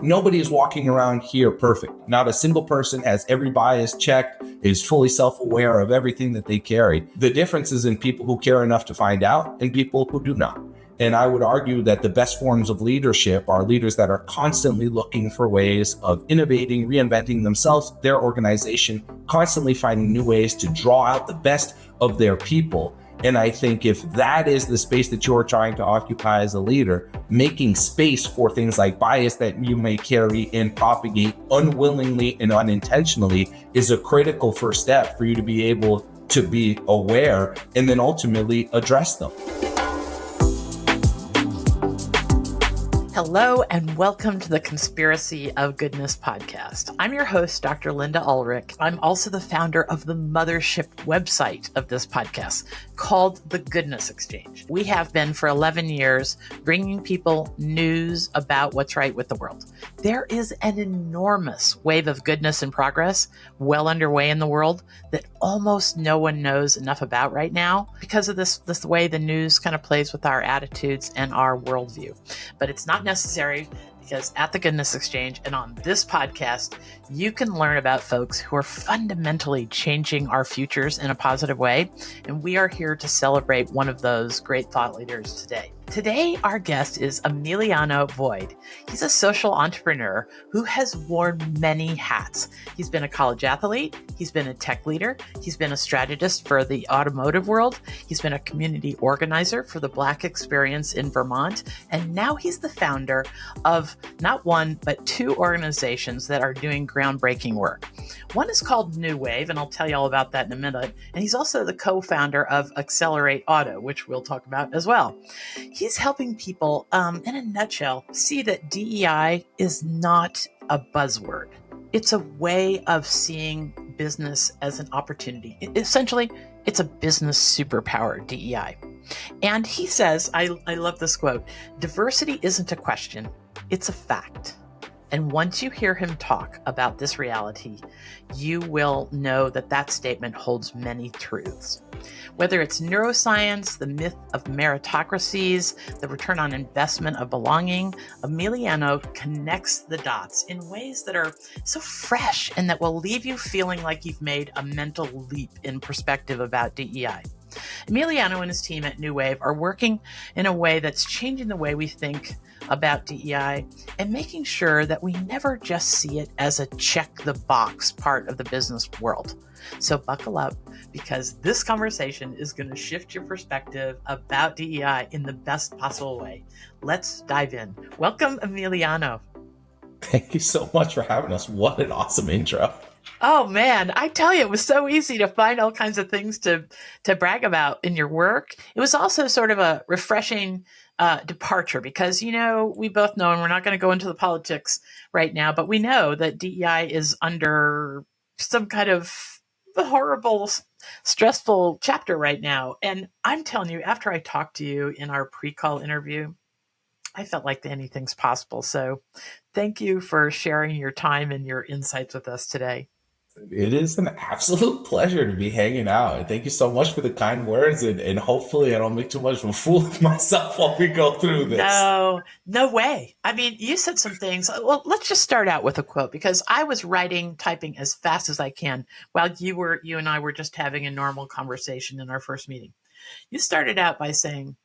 Nobody is walking around here perfect. Not a single person has every bias checked, is fully self-aware of everything that they carry. The difference is in people who care enough to find out and people who do not. And I would argue that the best forms of leadership are leaders that are constantly looking for ways of innovating, reinventing themselves, their organization, constantly finding new ways to draw out the best of their people. And I think if that is the space that you're trying to occupy as a leader, making space for things like bias that you may carry and propagate unwillingly and unintentionally is a critical first step for you to be able to be aware and then ultimately address them. Hello and welcome to the Conspiracy of Goodness podcast. I'm your host, Dr. Linda Ulrich. I'm also the founder of the mothership website of this podcast called The Goodness Exchange. We have been for 11 years bringing people news about what's right with the world. There is an enormous wave of goodness and progress well underway in the world that almost no one knows enough about right now because of this way the news kind of plays with our attitudes and our worldview. But it's not necessary, because at the Goodness Exchange and on this podcast, you can learn about folks who are fundamentally changing our futures in a positive way. And we are here to celebrate one of those great thought leaders today. Today, our guest is Emiliano Void. He's a social entrepreneur who has worn many hats. He's been a college athlete. He's been a tech leader. He's been a strategist for the automotive world. He's been a community organizer for the Black experience in Vermont. And now he's the founder of not one, but two organizations that are doing groundbreaking work. One is called nuwave, and I'll tell you all about that in a minute. And he's also the co-founder of Accelerate Auto, which we'll talk about as well. He's helping people, in a nutshell, see that DEI is not a buzzword. It's a way of seeing business as an opportunity. Essentially, it's a business superpower, DEI. And he says, I love this quote, diversity isn't a question, it's a fact. And once you hear him talk about this reality, you will know that that statement holds many truths. Whether it's neuroscience, the myth of meritocracies, the return on investment of belonging, Emiliano connects the dots in ways that are so fresh and that will leave you feeling like you've made a mental leap in perspective about DEI. Emiliano and his team at nuwave are working in a way that's changing the way we think about DEI and making sure that we never just see it as a check the box part of the business world. So buckle up, because this conversation is going to shift your perspective about DEI in the best possible way. Let's dive in. Welcome, Emiliano. Thank you so much for having us. What an awesome intro. Oh man, I tell you, it was so easy to find all kinds of things to brag about in your work. It was also sort of a refreshing departure because, we both know, and we're not going to go into the politics right now, but we know that DEI is under some kind of horrible, stressful chapter right now. And I'm telling you, after I talked to you in our pre-call interview, I felt like anything's possible. So thank you for sharing your time and your insights with us today. It is an absolute pleasure to be hanging out. And thank you so much for the kind words. And hopefully I don't make too much of a fool of myself while we go through this. No way. I mean, you said some things. Well, let's just start out with a quote, because I was typing as fast as I can while you and I were just having a normal conversation in our first meeting. You started out by saying,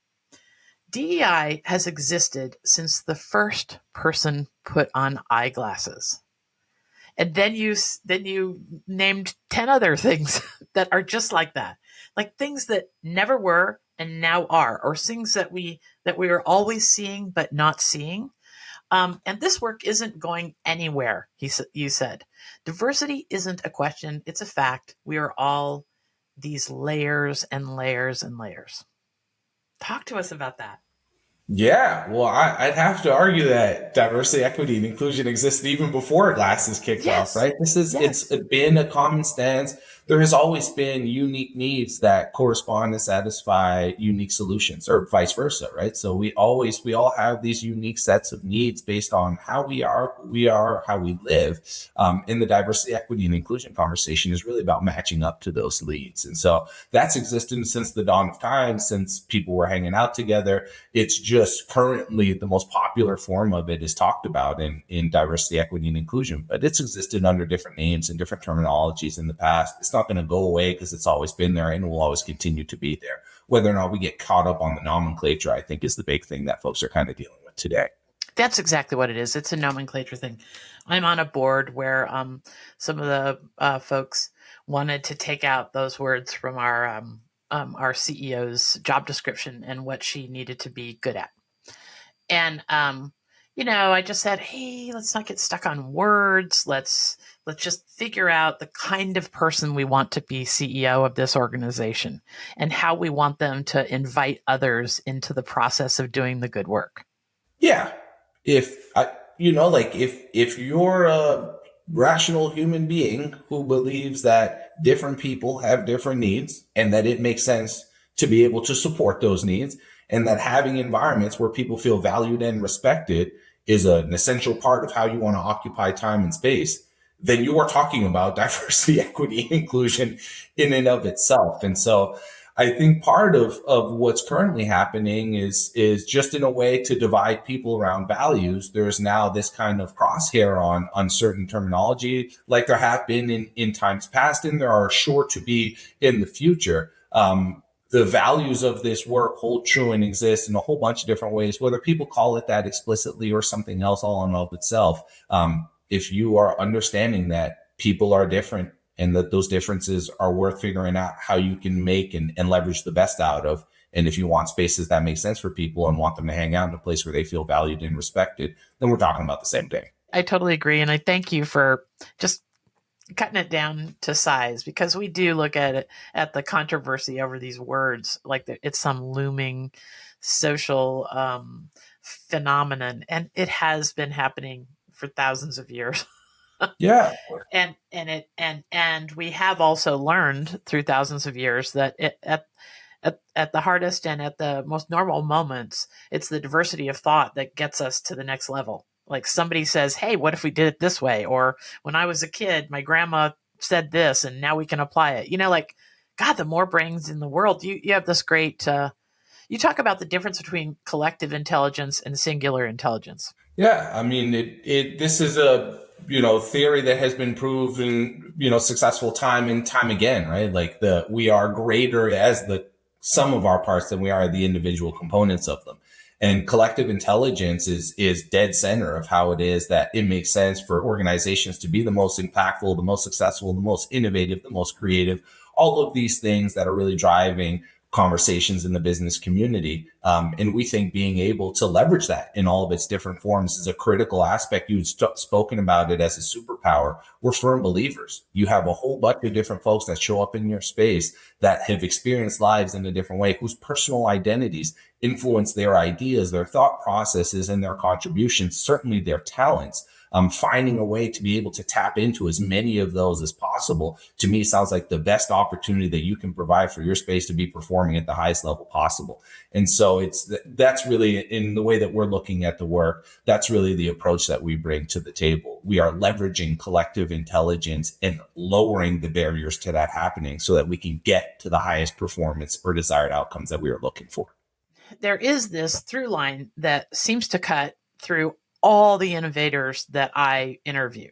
DEI has existed since the first person put on eyeglasses. And then you named 10 other things that are just like that, like things that never were and now are, or things that we are always seeing but not seeing. And this work isn't going anywhere. You said diversity isn't a question; it's a fact. We are all these layers and layers and layers. Talk to us about that. Yeah, well, I'd have to argue that diversity, equity, and inclusion existed even before glasses kicked off, right? It's been a common stance there has always been unique needs that correspond and satisfy unique solutions, or vice versa, right? So we all have these unique sets of needs based on how we are, who we are, how we live. In the diversity, equity, and inclusion conversation is really about matching up to those needs. And so that's existed since the dawn of time, since people were hanging out together. It's just currently the most popular form of it is talked about in diversity, equity, and inclusion, but it's existed under different names and different terminologies in the past. It's not going to go away because it's always been there and will always continue to be there. Whether or not we get caught up on the nomenclature, I think, is the big thing that folks are kind of dealing with today. That's exactly what it is. It's a nomenclature thing. I'm on a board where some of the folks wanted to take out those words from our CEO's job description and what she needed to be good at. And I just said, hey, let's not get stuck on words. Let's just figure out the kind of person we want to be CEO of this organization and how we want them to invite others into the process of doing the good work. Yeah. If you're a rational human being who believes that different people have different needs and that it makes sense to be able to support those needs, and that having environments where people feel valued and respected is an essential part of how you want to occupy time and space, then you are talking about diversity, equity, inclusion in and of itself. And so I think part of what's currently happening is just in a way to divide people around values. There's now this kind of crosshair on certain terminology, like there have been in times past, and there are sure to be in the future. The values of this work hold true and exist in a whole bunch of different ways, whether people call it that explicitly or something else all in of itself. If you are understanding that people are different and that those differences are worth figuring out how you can make and leverage the best out of, and if you want spaces that make sense for people and want them to hang out in a place where they feel valued and respected, then we're talking about the same thing. I totally agree. And I thank you for just cutting it down to size, because we do look at it at the controversy over these words like it's some looming social phenomenon, and it has been happening for thousands of years. Yeah. And we have also learned through thousands of years that at the hardest and at the most normal moments, it's the diversity of thought that gets us to the next level. Like somebody says, hey, what if we did it this way? Or when I was a kid, my grandma said this and now we can apply it. God, the more brains in the world. You have this great, you talk about the difference between collective intelligence and singular intelligence. Yeah. I mean, this is a, theory that has been proven, successful time and time again, right? Like we are greater as the sum of our parts than we are the individual components of them. And collective intelligence is dead center of how it is that it makes sense for organizations to be the most impactful, the most successful, the most innovative, the most creative, all of these things that are really driving conversations in the business community. And we think being able to leverage that in all of its different forms is a critical aspect. You've spoken about it as a superpower. We're firm believers. You have a whole bunch of different folks that show up in your space that have experienced lives in a different way, whose personal identities influence their ideas, their thought processes, and their contributions, certainly their talents. Finding a way to be able to tap into as many of those as possible, to me, sounds like the best opportunity that you can provide for your space to be performing at the highest level possible. And so that's really, in the way that we're looking at the work, that's really the approach that we bring to the table. We are leveraging collective intelligence and lowering the barriers to that happening so that we can get to the highest performance or desired outcomes that we are looking for. There is this through line that seems to cut through all the innovators that I interview.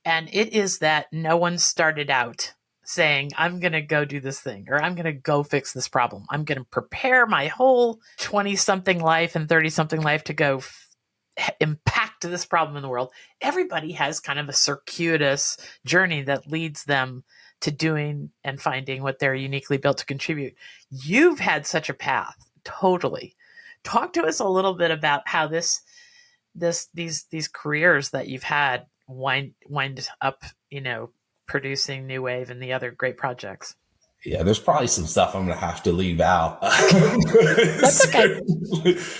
And it is that no one started out saying, I'm going to go do this thing, or I'm going to go fix this problem. I'm going to prepare my whole 20-something life and 30-something life to go impact this problem in the world. Everybody has kind of a circuitous journey that leads them to doing and finding what they're uniquely built to contribute. You've had such a path. Totally. Talk to us a little bit about how these careers that you've had wind up, producing Nuwave and the other great projects. Yeah, there's probably some stuff I'm going to have to leave out. That's okay.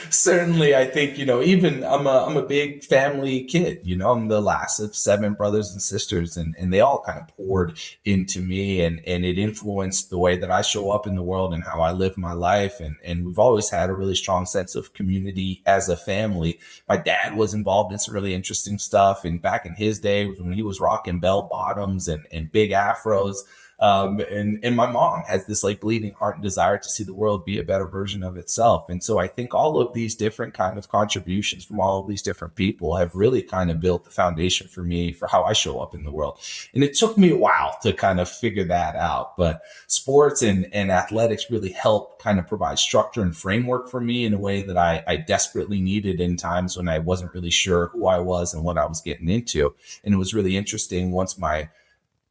Certainly, I think, even I'm a big family kid. I'm the last of 7 brothers and sisters, and they all kind of poured into me, and it influenced the way that I show up in the world and how I live my life. And we've always had a really strong sense of community as a family. My dad was involved in some really interesting stuff, and back in his day when he was rocking bell bottoms and big afros. And my mom has this like bleeding heart and desire to see the world be a better version of itself. And so I think all of these different kind of contributions from all of these different people have really kind of built the foundation for me for how I show up in the world. And it took me a while to kind of figure that out, but sports and athletics really help kind of provide structure and framework for me in a way that I desperately needed in times when I wasn't really sure who I was and what I was getting into. And it was really interesting once my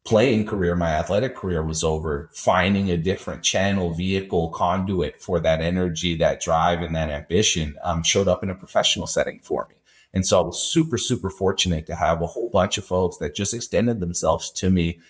playing career, my athletic career was over, finding a different channel, vehicle, conduit for that energy, that drive, and that ambition showed up in a professional setting for me. And so I was super, super fortunate to have a whole bunch of folks that just extended themselves to me,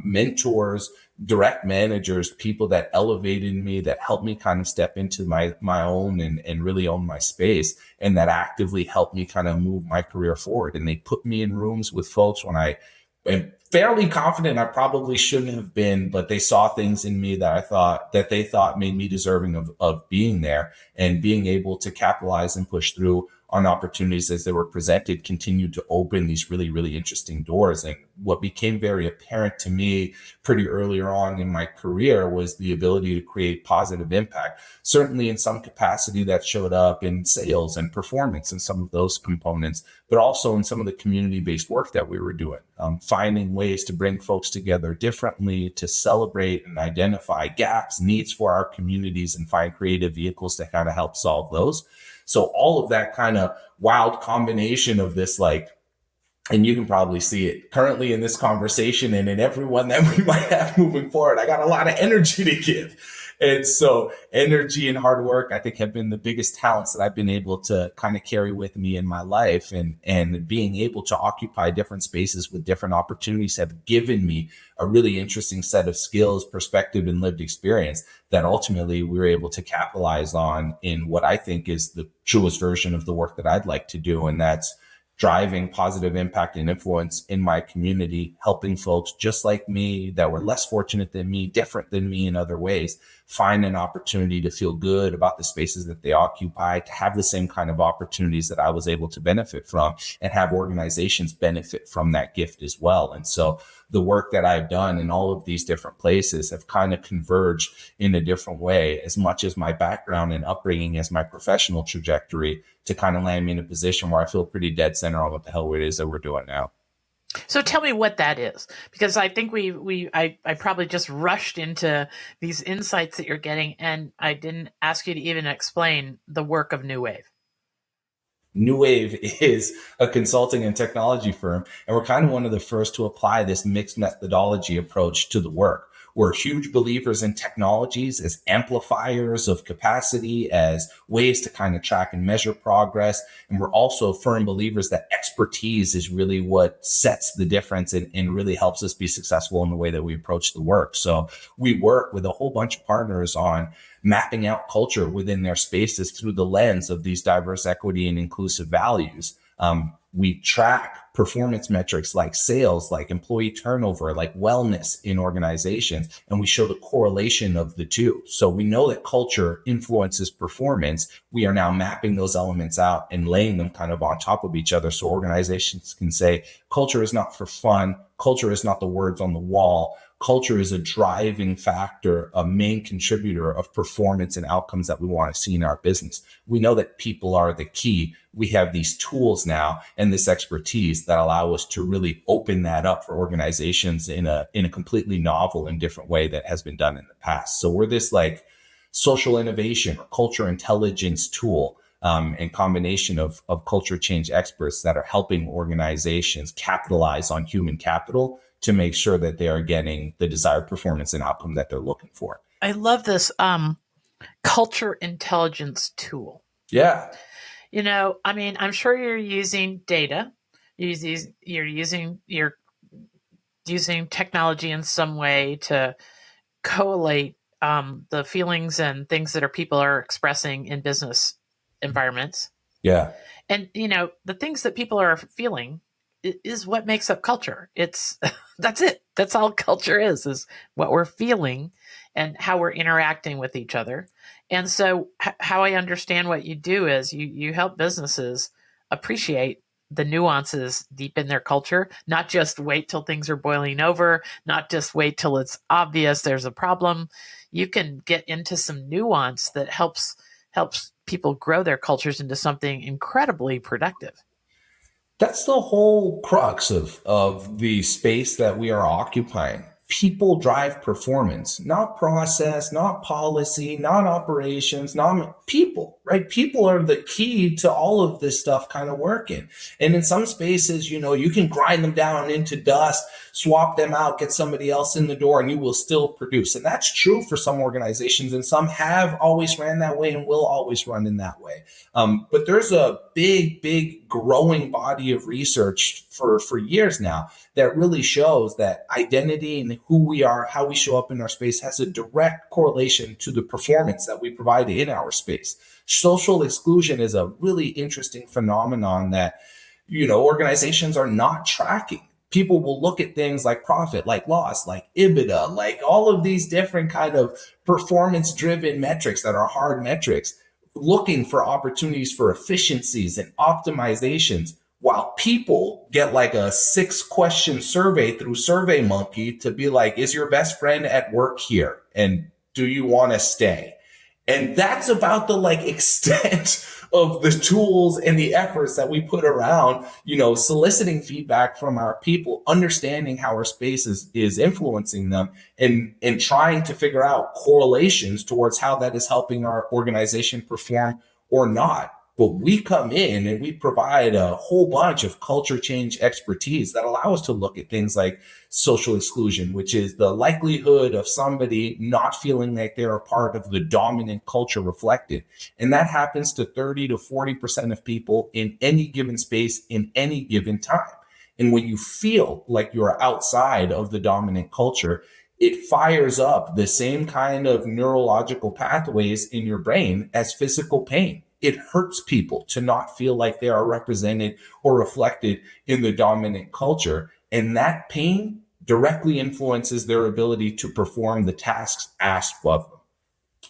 mentors, direct managers, people that elevated me, that helped me kind of step into my own and really own my space, and that actively helped me kind of move my career forward. And they put me in rooms with folks when I am fairly confident I probably shouldn't have been, but they saw things in me that they thought made me deserving of being there, and being able to capitalize and push through on opportunities as they were presented continued to open these really, really interesting doors. And what became very apparent to me pretty earlier on in my career was the ability to create positive impact, certainly in some capacity that showed up in sales and performance and some of those components, but also in some of the community-based work that we were doing, finding ways to bring folks together differently, to celebrate and identify gaps, needs for our communities, and find creative vehicles to kind of help solve those. So all of that kind of wild combination of this, and you can probably see it currently in this conversation and in everyone that we might have moving forward. I got a lot of energy to give. And so energy and hard work, I think, have been the biggest talents that I've been able to kind of carry with me in my life. And being able to occupy different spaces with different opportunities have given me a really interesting set of skills, perspective, and lived experience that ultimately we were able to capitalize on in what I think is the truest version of the work that I'd like to do. And that's driving positive impact and influence in my community, helping folks just like me that were less fortunate than me, different than me in other ways, find an opportunity to feel good about the spaces that they occupy, to have the same kind of opportunities that I was able to benefit from, and have organizations benefit from that gift as well. And so the work that I've done in all of these different places have kind of converged in a different way, as much as my background and upbringing as my professional trajectory, to kind of land me in a position where I feel pretty dead center on what the hell it is that we're doing now. So tell me what that is, because I think I probably just rushed into these insights that you're getting, and I didn't ask you to even explain the work of nuwave. nuwave is a consulting and technology firm, and we're kind of one of the first to apply this mixed methodology approach to the work. We're huge believers in technologies as amplifiers of capacity, as ways to kind of track and measure progress. And we're also firm believers that expertise is really what sets the difference and really helps us be successful in the way that we approach the work. So we work with a whole bunch of partners on mapping out culture within their spaces through the lens of these diverse, equity, and inclusive values. We track performance metrics like sales, like employee turnover, like wellness in organizations, and we show the correlation of the two. So we know that culture influences performance. We are now mapping those elements out and laying them kind of on top of each other so organizations can say, culture is not for fun. Culture is not the words on the wall. Culture is a driving factor, a main contributor of performance and outcomes that we want to see in our business. We know that people are the key. We have these tools now and this expertise that allow us to really open that up for organizations in a completely novel and different way that has been done in the past. So we're this like social innovation or culture intelligence tool, and combination of culture change experts that are helping organizations capitalize on human capital to make sure that they are getting the desired performance and outcome that they're looking for. I love this culture intelligence tool. Yeah. I'm sure you're using data. You're using technology in some way to collate the feelings and things that people are expressing in business environments. Yeah. And, the things that people are feeling is what makes up culture. It's that's it. That's all culture is what we're feeling and how we're interacting with each other. And so how I understand what you do is you help businesses appreciate the nuances deep in their culture, not just wait till things are boiling over, not just wait till it's obvious there's a problem. You can get into some nuance that helps people grow their cultures into something incredibly productive. That's the whole crux of the space that we are occupying. People drive performance, not process, not policy, not operations, not people, right? People are the key to all of this stuff kind of working. And in some spaces, you can grind them down into dust, swap them out, get somebody else in the door, and you will still produce. And that's true for some organizations, and some have always ran that way and will always run in that way. But there's a big growing body of research for years now that really shows that identity and who we are, how we show up in our space has a direct correlation to the performance that we provide in our space. Social exclusion is a really interesting phenomenon that, organizations are not tracking. People will look at things like profit, like loss, like EBITDA, like all of these different kind of performance-driven metrics that are hard metrics, looking for opportunities for efficiencies and optimizations, while people get like a 6-question survey through SurveyMonkey to be like, is your best friend at work here? And do you want to stay? And that's about the extent of the tools and the efforts that we put around, soliciting feedback from our people, understanding how our space is influencing them, and trying to figure out correlations towards how that is helping our organization perform or not. But we come in and we provide a whole bunch of culture change expertise that allow us to look at things like social exclusion, which is the likelihood of somebody not feeling like they're a part of the dominant culture reflected. And that happens to 30 to 40% of people in any given space in any given time. And when you feel like you're outside of the dominant culture, it fires up the same kind of neurological pathways in your brain as physical pain. It hurts people to not feel like they are represented or reflected in the dominant culture. And that pain directly influences their ability to perform the tasks asked of them.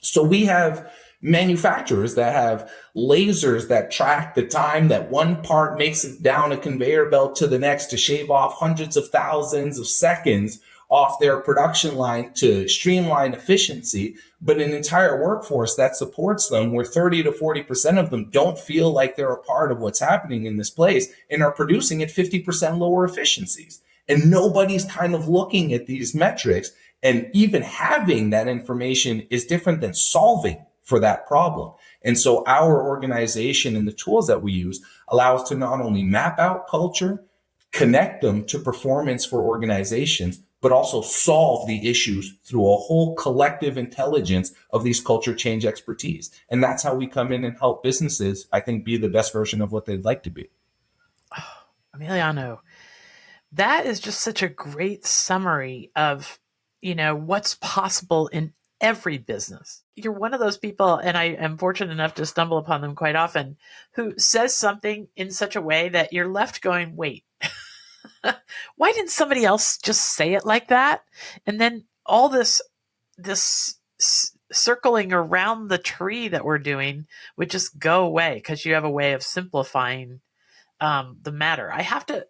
So we have manufacturers that have lasers that track the time that one part makes it down a conveyor belt to the next to shave off hundreds of thousands of seconds off their production line to streamline efficiency, but an entire workforce that supports them where 30 to 40% of them don't feel like they're a part of what's happening in this place and are producing at 50% lower efficiencies. And nobody's kind of looking at these metrics, and even having that information is different than solving for that problem. And so our organization and the tools that we use allow us to not only map out culture, connect them to performance for organizations, but also solve the issues through a whole collective intelligence of these culture change expertise. And that's how we come in and help businesses, I think, be the best version of what they'd like to be. Oh, Emiliano, that is just such a great summary of, what's possible in every business. You're one of those people, and I am fortunate enough to stumble upon them quite often, who says something in such a way that you're left going, wait, why didn't somebody else just say it like that? And then all this circling around the tree that we're doing would just go away because you have a way of simplifying the matter. I have to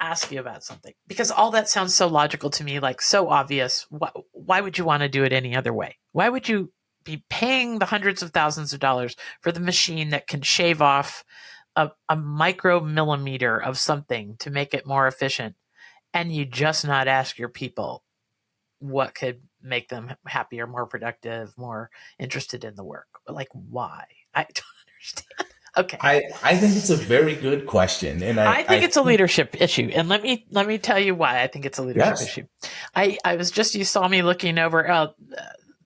ask you about something, because all that sounds so logical to me, like so obvious. Why would you want to do it any other way? Why would you be paying the hundreds of thousands of dollars for the machine that can shave off a micromillimeter of something to make it more efficient, and you just not ask your people what could make them happier, more productive, more interested in the work? Like, why? I don't understand. Okay. I think it's a very good question. And I think it's a leadership issue. And let me tell you why I think it's a leadership issue. I was just, you saw me looking over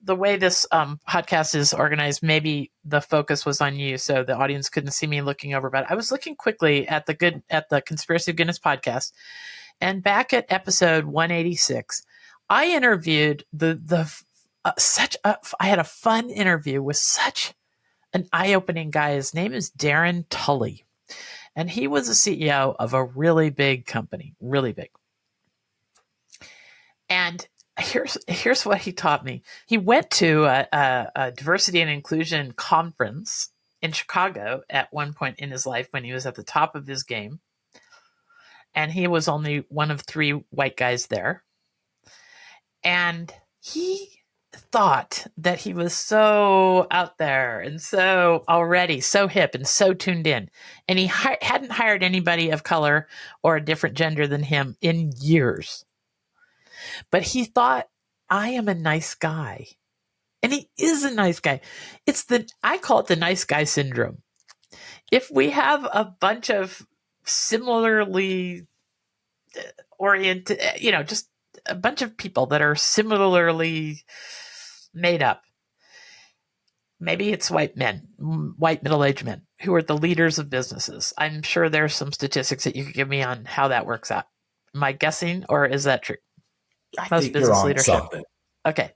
the way this podcast is organized. Maybe the focus was on you, so the audience couldn't see me looking over, but I was looking quickly at the Conspiracy of Goodness podcast. And back at episode 186, I interviewed the I had a fun interview with such an eye-opening guy. His name is Darren Tully, and he was a CEO of a really big company, really big. And here's what he taught me. He went to a diversity and inclusion conference in Chicago at one point in his life when he was at the top of his game. And he was only one of 3 white guys there. And he thought that he was so out there and so already so hip and so tuned in. And he hadn't hired anybody of color or a different gender than him in years. But he thought, I am a nice guy. And he is a nice guy. I call it the nice guy syndrome. If we have a bunch of similarly oriented, just a bunch of people that are similarly made up, maybe it's white middle-aged men who are the leaders of businesses. I'm sure there's some statistics that you could give me on how that works out. Am I guessing, or is that true? Most business leadership. Something. Okay.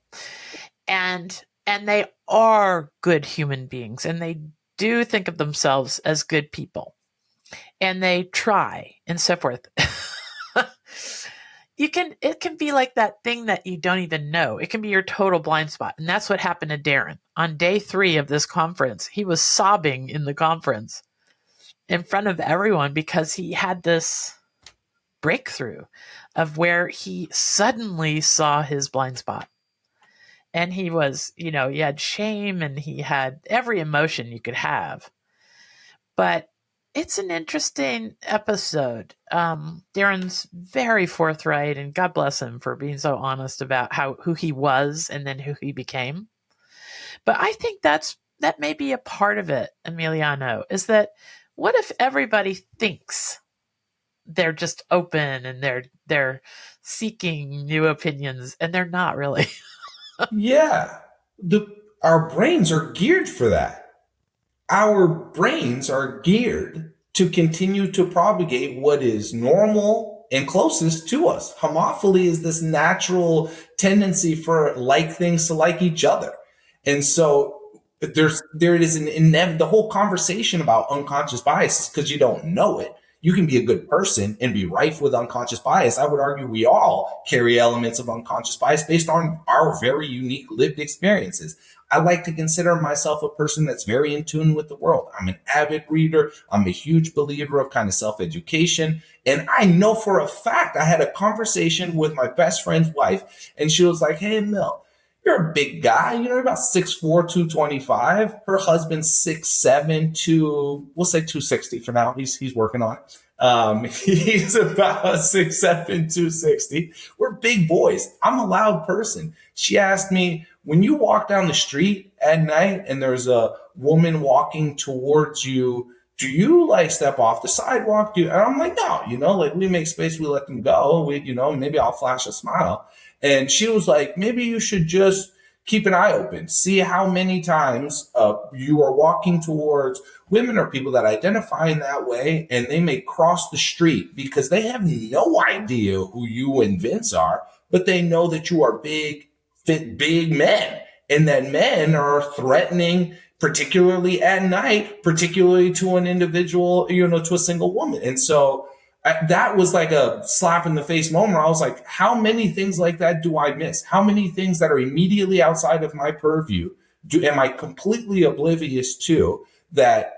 And they are good human beings, and they do think of themselves as good people, and they try and so forth. It can be like that thing that you don't even know. It can be your total blind spot. And that's what happened to Darren. On day 3 of this conference, he was sobbing in the conference in front of everyone because he had this breakthrough of where he suddenly saw his blind spot. And he was, he had shame and he had every emotion you could have. But it's an interesting episode. Darren's very forthright, and God bless him for being so honest about who he was and then who he became. But I think that may be a part of it, Emiliano, is that what if everybody thinks they're just open and they're seeking new opinions, and they're not really? Yeah. Our brains are geared for that. Our brains are geared to continue to propagate what is normal and closest to us. Homophily is this natural tendency for like things to like each other. And so there is the whole conversation about unconscious bias because you don't know it. You can be a good person and be rife with unconscious bias. I would argue we all carry elements of unconscious bias based on our very unique lived experiences. I like to consider myself a person that's very in tune with the world. I'm an avid reader. I'm a huge believer of kind of self-education. And I know for a fact, I had a conversation with my best friend's wife, and she was like, hey, Mil, you're a big guy. You're about 6'4", 225. Her husband's 6'7", we'll say 260 for now. He's working on it. He's about 6'7", 260. We're big boys. I'm a loud person. She asked me, when you walk down the street at night and there's a woman walking towards you, do you like step off the sidewalk? And I'm like, no, we make space, we let them go. Maybe I'll flash a smile. And she was like, maybe you should just keep an eye open, see how many times you are walking towards women or people that identify in that way, and they may cross the street because they have no idea who you and Vince are, but they know that you are big, fit, big men, and that men are threatening, particularly at night, particularly to an individual, to a single woman. And so that was like a slap in the face moment where I was like, how many things like that do I miss? How many things that are immediately outside of my purview am I completely oblivious to that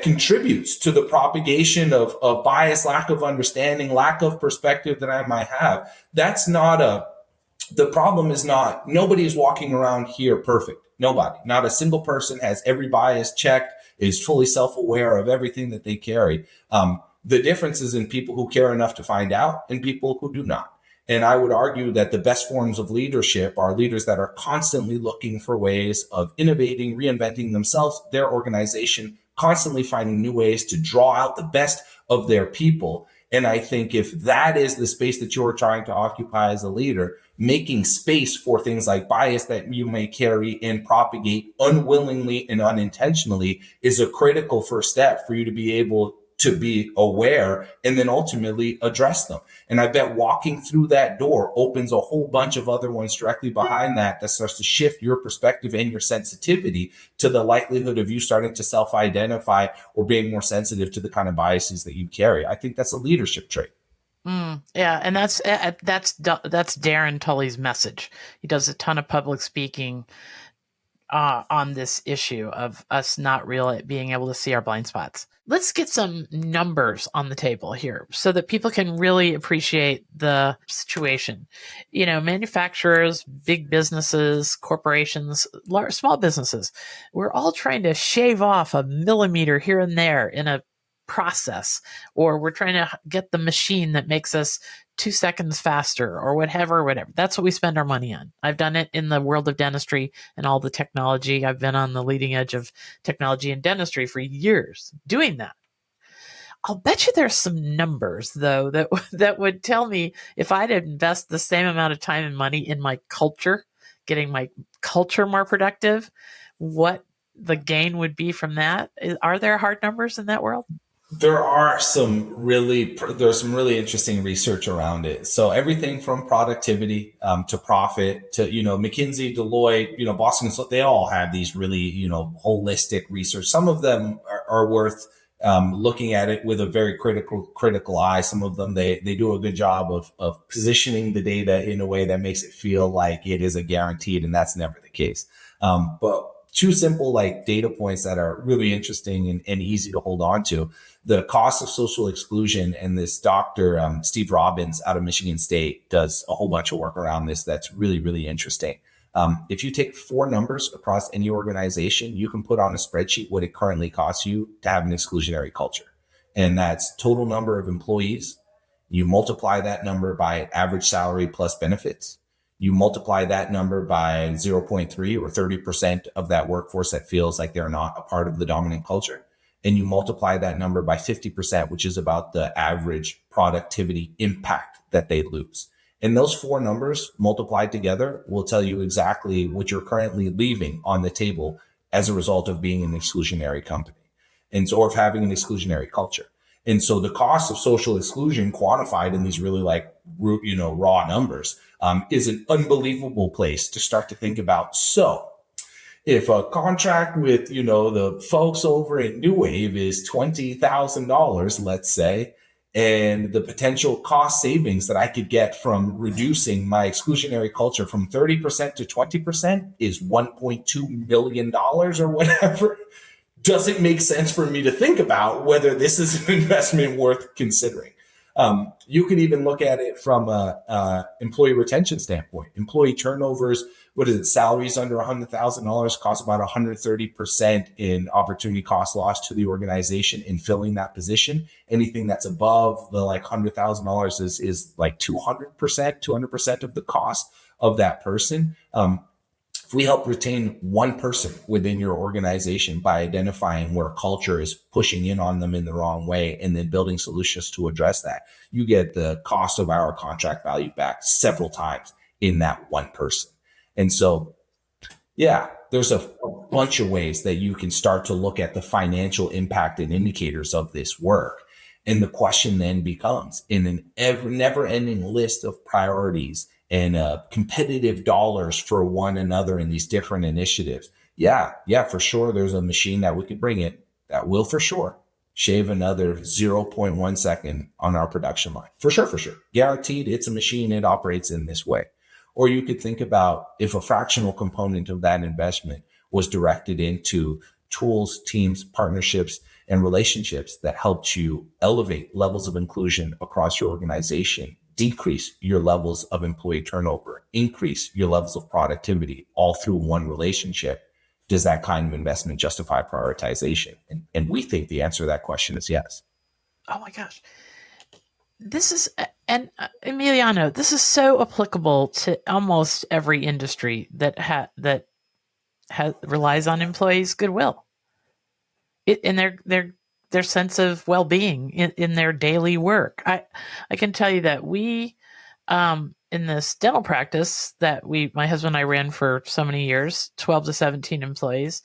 contributes to the propagation of bias, lack of understanding, lack of perspective that I might have? The problem is not, nobody is walking around here perfect. Nobody, not a single person has every bias checked, is fully self-aware of everything that they carry. The difference is in people who care enough to find out and people who do not. And I would argue that the best forms of leadership are leaders that are constantly looking for ways of innovating, reinventing themselves, their organization, constantly finding new ways to draw out the best of their people. And I think if that is the space that you're trying to occupy as a leader, making space for things like bias that you may carry and propagate unwillingly and unintentionally is a critical first step for you to be able to be aware and then ultimately address them. And I bet walking through that door opens a whole bunch of other ones directly behind that starts to shift your perspective and your sensitivity to the likelihood of you starting to self-identify or being more sensitive to the kind of biases that you carry. I think that's a leadership trait. Yeah, and that's Darren Tully's message. He does a ton of public speaking on this issue of us not really being able to see our blind spots. Let's get some numbers on the table here so that people can really appreciate the situation. Manufacturers, big businesses, corporations, small businesses, we're all trying to shave off a millimeter here and there in a process, or we're trying to get the machine that makes us 2 seconds faster or whatever. That's what we spend our money on. I've done it in the world of dentistry and all the technology. I've been on the leading edge of technology in dentistry for years doing that. I'll bet you there's some numbers, though, that would tell me if I'd invest the same amount of time and money in my culture, getting my culture more productive, what the gain would be from that. Are there hard numbers in that world? There's some really interesting research around it. So everything from productivity to profit to, McKinsey, Deloitte, Boston, they all have these really, holistic research. Some of them are worth looking at it with a very critical eye. Some of them, they do a good job of positioning the data in a way that makes it feel like it is a guaranteed, and that's never the case. But two simple data points that are really interesting and easy to hold on to. The cost of social exclusion, and this Dr. Steve Robbins out of Michigan State does a whole bunch of work around this that's really, really interesting. If you take 4 numbers across any organization, you can put on a spreadsheet what it currently costs you to have an exclusionary culture. And that's total number of employees. You multiply that number by average salary plus benefits. You multiply that number by 0.3 or 30% of that workforce that feels like they're not a part of the dominant culture. And you multiply that number by 50%, which is about the average productivity impact that they lose. And those 4 numbers multiplied together will tell you exactly what you're currently leaving on the table as a result of being an exclusionary company or of having an exclusionary culture. And so the cost of social exclusion quantified in these really raw numbers is an unbelievable place to start to think about. So if a contract with, the folks over at nuwave is $20,000, let's say, and the potential cost savings that I could get from reducing my exclusionary culture from 30% to 20% is $1.2 million or whatever, does it make sense for me to think about whether this is an investment worth considering? You could even look at it from a employee retention standpoint. Employee turnovers, salaries under $100,000 cost about 130% in opportunity cost loss to the organization in filling that position. Anything that's above the $100,000 is 200% of the cost of that person. If we help retain one person within your organization by identifying where culture is pushing in on them in the wrong way and then building solutions to address that, you get the cost of our contract value back several times in that one person. And so, yeah, there's a bunch of ways that you can start to look at the financial impact and indicators of this work. And the question then becomes, in an never-ending list of priorities and competitive dollars for one another in these different initiatives. Yeah, for sure. There's a machine that we could bring it that will for sure shave another 0.1 second on our production line. For sure. Guaranteed, it's a machine. It operates in this way. Or you could think about if a fractional component of that investment was directed into tools, teams, partnerships, and relationships that helped you elevate levels of inclusion across your organization, decrease your levels of employee turnover, increase your levels of productivity, all through one relationship. Does that kind of investment justify prioritization? And we think the answer to that question is yes. Oh my gosh. This is, and Emiliano, this is so applicable to almost every industry that relies on employees' goodwill and their sense of well-being in their daily work. I can tell you that we, in this dental practice that my husband and I ran for so many years, 12 to 17 employees,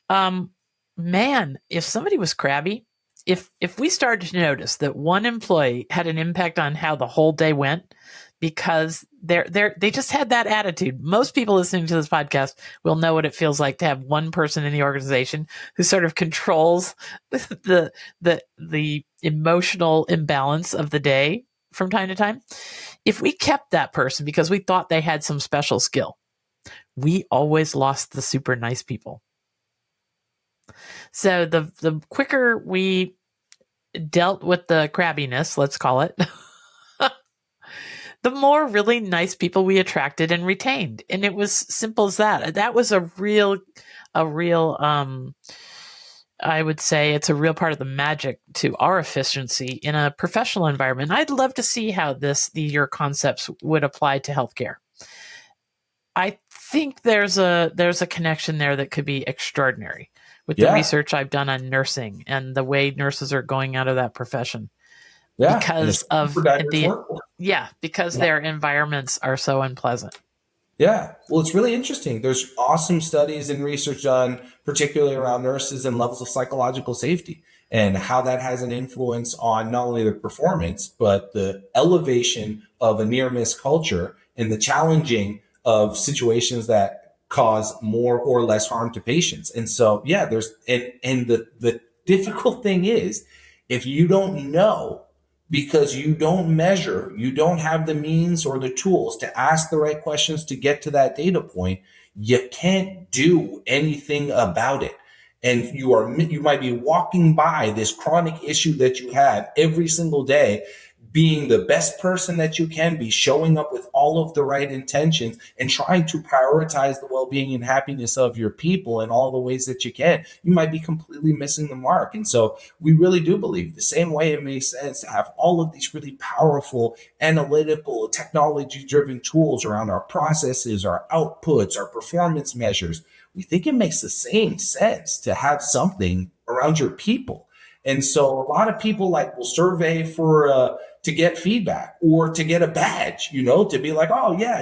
man, if somebody was crabby if we started to notice that one employee had an impact on how the whole day went because they just had that attitude. Most people listening to this podcast will know what it feels like to have one person in the organization who sort of controls the emotional imbalance of the day from time to time. If we kept that person because we thought they had some special skill, we always lost the super nice people. So the quicker we dealt with the crabbiness, let's call it, the more really nice people we attracted and retained. And it was simple as that. That was a real, I would say it's a real part of the magic to our efficiency in a professional environment. I'd love to see how your concepts would apply to healthcare. I think there's a connection there that could be extraordinary with the research I've done on nursing and the way nurses are going out of that profession. Yeah, because their environments are so unpleasant. Yeah, well, it's really interesting. There's awesome studies and research done, particularly around nurses and levels of psychological safety and how that has an influence on not only the performance, but the elevation of a near miss culture and the challenging of situations that cause more or less harm to patients. And so, yeah, the difficult thing is if you don't know, because you don't measure, you don't have the means or the tools to ask the right questions to get to that data point, you can't do anything about it. And you might be walking by this chronic issue that you have every single day, being the best person that you can be, showing up with all of the right intentions and trying to prioritize the well-being and happiness of your people in all the ways that you can. You might be completely missing the mark. And so we really do believe the same way it makes sense to have all of these really powerful analytical technology-driven tools around our processes, our outputs, our performance measures. We think it makes the same sense to have something around your people. And so a lot of people will survey to get feedback or to get a badge, to be like, oh yeah,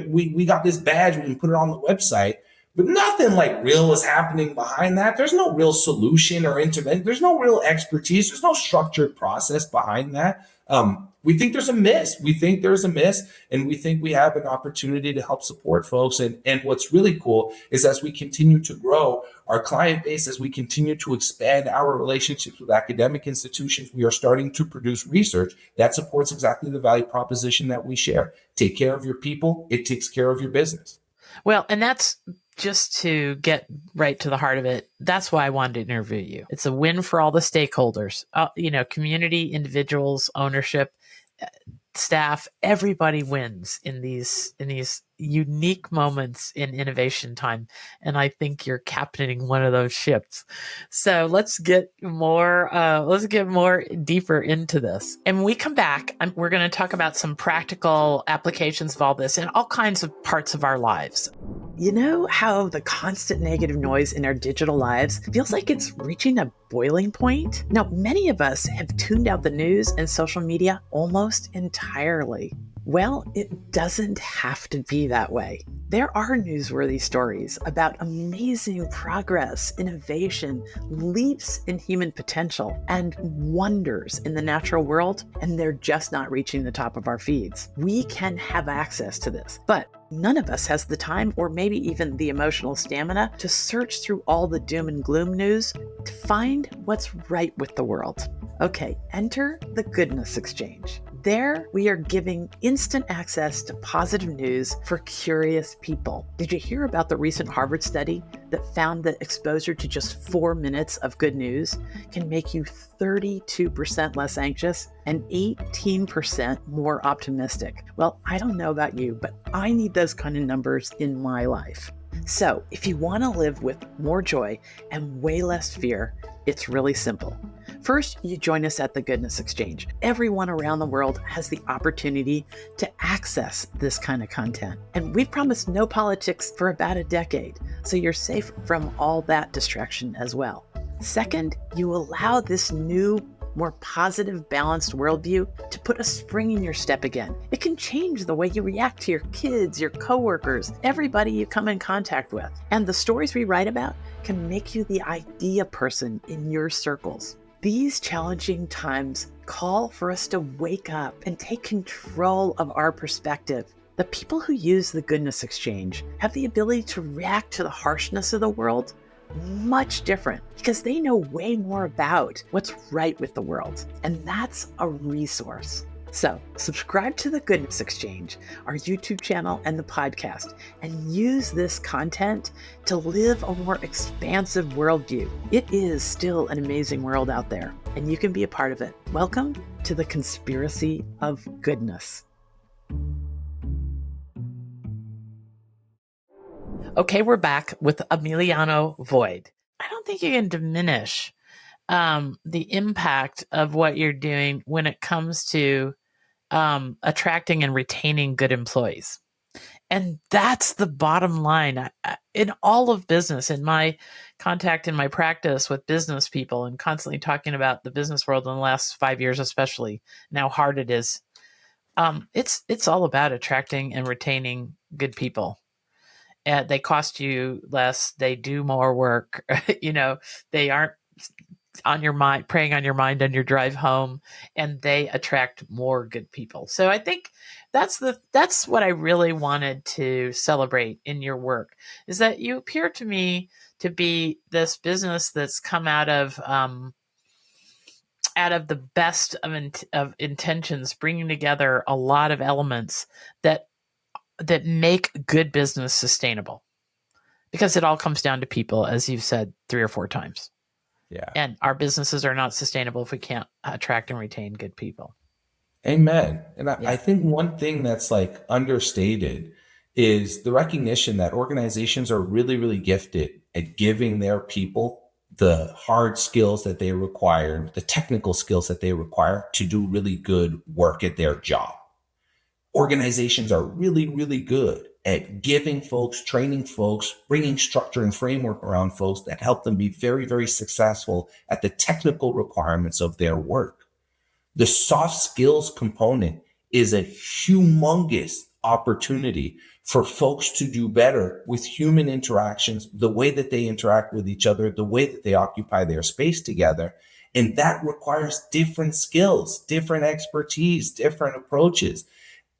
we got this badge, we can put it on the website, but nothing real is happening behind that. There's no real solution or intervention. There's no real expertise. There's no structured process behind that. We think there's a miss. And we think we have an opportunity to help support folks. And what's really cool is as we continue to grow our client base, as we continue to expand our relationships with academic institutions, we are starting to produce research that supports exactly the value proposition that we share. Take care of your people. It takes care of your business. Well, and that's just to get right to the heart of it. That's why I wanted to interview you. It's a win for all the stakeholders, community, individuals, ownership, staff, everybody wins in these unique moments in innovation time. And I think you're captaining one of those ships. So let's get more deeper into this. And when we come back, we're going to talk about some practical applications of all this in all kinds of parts of our lives. You know how the constant negative noise in our digital lives feels like it's reaching a boiling point? Now, many of us have tuned out the news and social media almost entirely. Well, it doesn't have to be that way. There are newsworthy stories about amazing progress, innovation, leaps in human potential, and wonders in the natural world, and they're just not reaching the top of our feeds. We can have access to this, but none of us has the time or maybe even the emotional stamina to search through all the doom and gloom news to find what's right with the world. Okay, enter the Goodness Exchange. There, we are giving instant access to positive news for curious people. Did you hear about the recent Harvard study that found that exposure to just 4 minutes of good news can make you 32% less anxious and 18% more optimistic? Well, I don't know about you, but I need those kind of numbers in my life. So if you want to live with more joy and way less fear, it's really simple. First, you join us at the Goodness Exchange. Everyone around the world has the opportunity to access this kind of content. And we've promised no politics for about a decade, so you're safe from all that distraction as well. Second, you allow this new, more positive, balanced worldview to put a spring in your step again. It can change the way you react to your kids, your coworkers, everybody you come in contact with. And the stories we write about can make you the idea person in your circles. These challenging times call for us to wake up and take control of our perspective. The people who use the Goodness Exchange have the ability to react to the harshness of the world much different because they know way more about what's right with the world. And that's a resource. So subscribe to the Goodness Exchange, our YouTube channel and the podcast, and use this content to live a more expansive worldview. It is still an amazing world out there, and you can be a part of it. Welcome to the Conspiracy of Goodness. Okay, we're back with Emiliano Void. I don't think you can diminish the impact of what you're doing when it comes to attracting and retaining good employees. And that's the bottom line. In all of business, in my contact, in my practice with business people, and constantly talking about the business world in the last 5 years, especially, and how hard it is, it's all about attracting and retaining good people. They cost you less. They do more work. They aren't on your mind, preying on your mind on your drive home, and they attract more good people. So I think that's what I really wanted to celebrate in your work, is that you appear to me to be this business that's come out of the best of intentions, bringing together a lot of elements that make good business sustainable, because it all comes down to people, as you've said 3 or 4 times. Yeah. And our businesses are not sustainable if we can't attract and retain good people. Amen. And I think one thing that's like understated is the recognition that organizations are really, really gifted at giving their people the hard skills that they require, the technical skills that they require to do really good work at their job. Organizations are really, really good at giving folks, training folks, bringing structure and framework around folks that help them be very, very successful at the technical requirements of their work. The soft skills component is a humongous opportunity for folks to do better with human interactions, the way that they interact with each other, the way that they occupy their space together. And that requires different skills, different expertise, different approaches.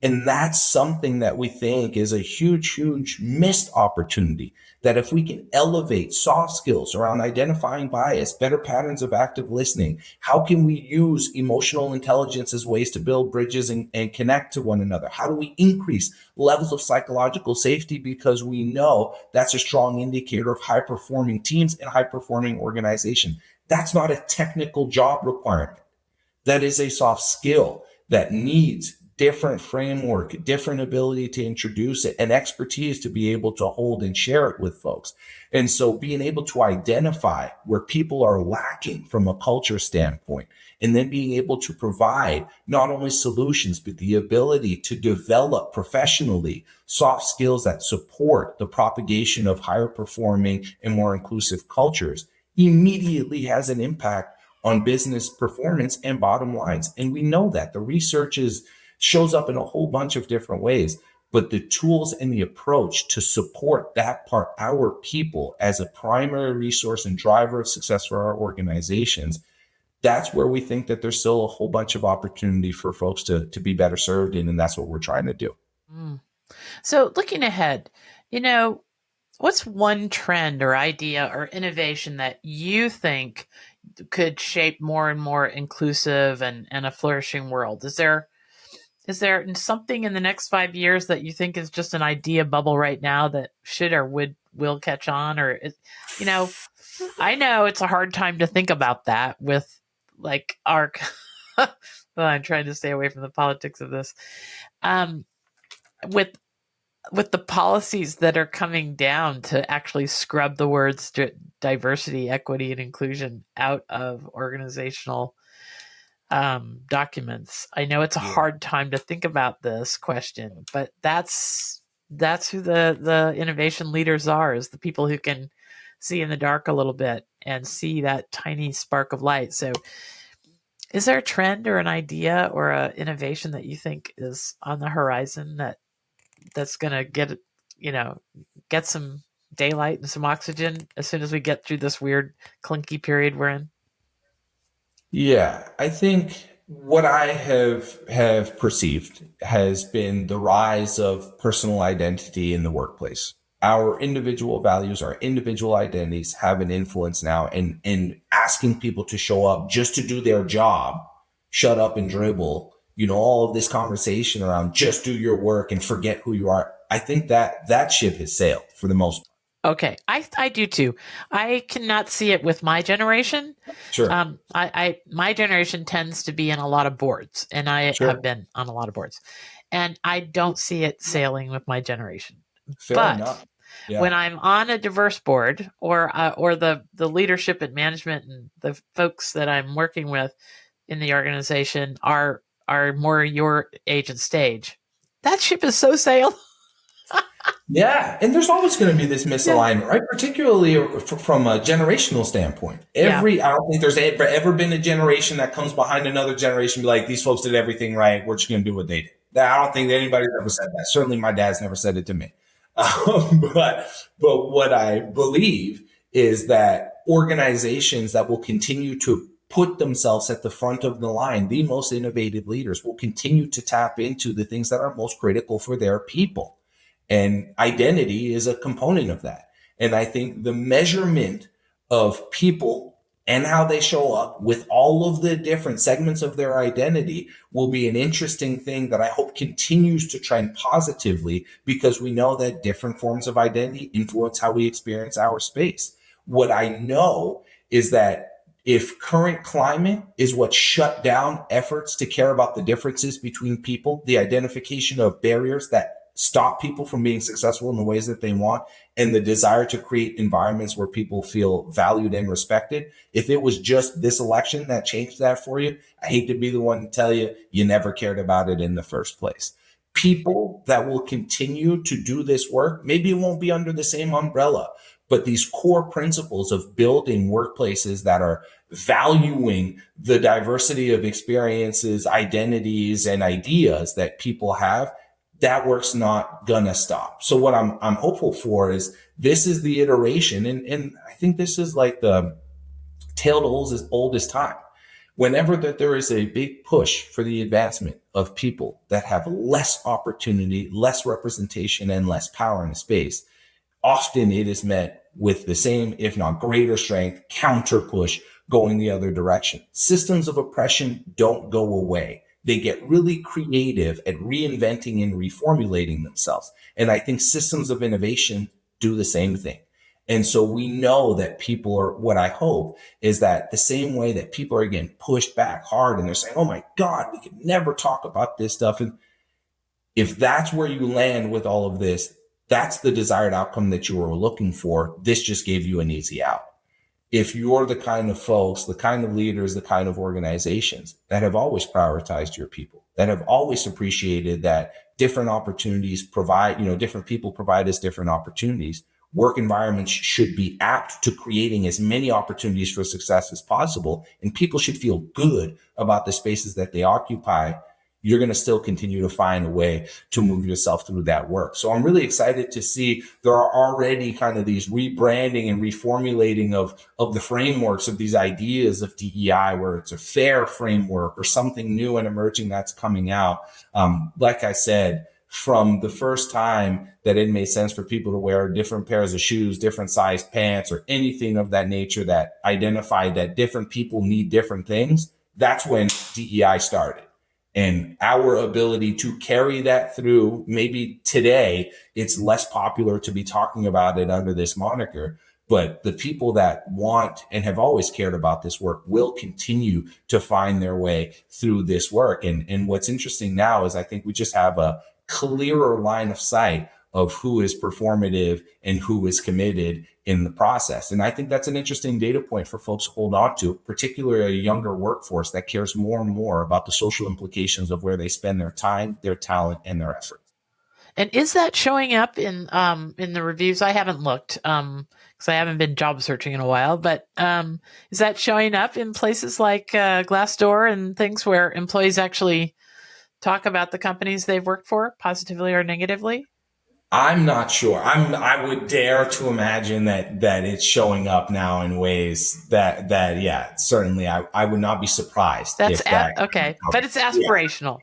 And that's something that we think is a huge, huge missed opportunity, that if we can elevate soft skills around identifying bias, better patterns of active listening, how can we use emotional intelligence as ways to build bridges and connect to one another? How do we increase levels of psychological safety? Because we know that's a strong indicator of high performing teams and high performing organization. That's not a technical job requirement. That is a soft skill that needs different framework, different ability to introduce it, and expertise to be able to hold and share it with folks. And so being able to identify where people are lacking from a culture standpoint, and then being able to provide not only solutions, but the ability to develop professionally soft skills that support the propagation of higher performing and more inclusive cultures immediately has an impact on business performance and bottom lines. And we know that the research shows up in a whole bunch of different ways, but the tools and the approach to support that part, our people, as a primary resource and driver of success for our organizations, that's where we think that there's still a whole bunch of opportunity for folks to be better served in, and that's what we're trying to do. So looking ahead, what's one trend or idea or innovation that you think could shape more and more inclusive and a flourishing world? Is there something in the next 5 years that you think is just an idea bubble right now that should or will catch on? Or, I know it's a hard time to think about that with like our, well, I'm trying to stay away from the politics of this. With the policies that are coming down to actually scrub the words diversity, equity, and inclusion out of organizational documents. I know it's a hard time to think about this question, but that's who the innovation leaders are, is the people who can see in the dark a little bit and see that tiny spark of light. So is there a trend or an idea or an innovation that you think is on the horizon that's going to get some daylight and some oxygen as soon as we get through this weird clinky period we're in? Yeah, I think what I have perceived has been the rise of personal identity in the workplace. Our individual values, our individual identities have an influence now, and asking people to show up just to do their job, shut up and dribble, all of this conversation around just do your work and forget who you are. I think that ship has sailed for the most part. Okay, I do too. I cannot see it with my generation. Sure, My generation tends to be in a lot of boards, and I have sure. been on a lot of boards, and I don't see it sailing with my generation. Fair But enough. when Yeah. I'm on a diverse board, or the leadership and management and the folks that I'm working with in the organization are more your age and stage, that ship is so sailed. Yeah, and there's always going to be this Yeah, misalignment, right? Particularly from a generational standpoint. yeah. I don't think there's ever been a generation that comes behind another generation and be like, these folks did everything right. We're just going to do what they did. I don't think anybody's ever said that. Certainly, my dad's never said it to me. But what I believe is that organizations that will continue to put themselves at the front of the line, the most innovative leaders, will continue to tap into the things that are most critical for their people, and identity is a component of that. And I think the measurement of people and how they show up with all of the different segments of their identity will be an interesting thing that I hope continues to trend positively, because we know that different forms of identity influence how we experience our space. What I know is that if current climate is what shut down efforts to care about the differences between people, the identification of barriers that stop people from being successful in the ways that they want, and the desire to create environments where people feel valued and respected. If it was just this election that changed that for you, I hate to be the one to tell you, you never cared about it in the first place. People that will continue to do this work, maybe it won't be under the same umbrella, but these core principles of building workplaces that are valuing the diversity of experiences, identities, and ideas that people have, that work's not gonna stop. So what I'm hopeful for is this is the iteration, and I think this is like the tale as old as time. Whenever that there is a big push for the advancement of people that have less opportunity, less representation, and less power in a space, often it is met with the same, if not greater strength, counter push going the other direction. Systems of oppression don't go away. They get really creative at reinventing and reformulating themselves. And I think systems of innovation do the same thing. And so we know that people are, what I hope is that the same way that people are getting pushed back hard and they're saying, oh my God, we could never talk about this stuff. And if that's where you land with all of this, that's the desired outcome that you were looking for. This just gave you an easy out. If you're the kind of folks, the kind of leaders, the kind of organizations that have always prioritized your people, that have always appreciated that different opportunities provide, different people provide us different opportunities. Work environments should be apt to creating as many opportunities for success as possible, and people should feel good about the spaces that they occupy. You're going to still continue to find a way to move yourself through that work. So I'm really excited to see there are already kind of these rebranding and reformulating of the frameworks of these ideas of DEI, where it's a fair framework or something new and emerging that's coming out. Like I said, from the first time that it made sense for people to wear different pairs of shoes, different sized pants, or anything of that nature that identified that different people need different things, that's when DEI started. And our ability to carry that through, maybe today it's less popular to be talking about it under this moniker, but the people that want and have always cared about this work will continue to find their way through this work. And what's interesting now is I think we just have a clearer line of sight of who is performative and who is committed in the process. And I think that's an interesting data point for folks to hold on to, particularly a younger workforce that cares more and more about the social implications of where they spend their time, their talent, and their effort. And is that showing up in the reviews? I haven't looked because I haven't been job searching in a while. But is that showing up in places like Glassdoor and things where employees actually talk about the companies they've worked for positively or negatively? I'm not sure. I would dare to imagine that it's showing up now in ways that yeah, certainly I would not be surprised That's if that. okay, but it's Yeah. aspirational.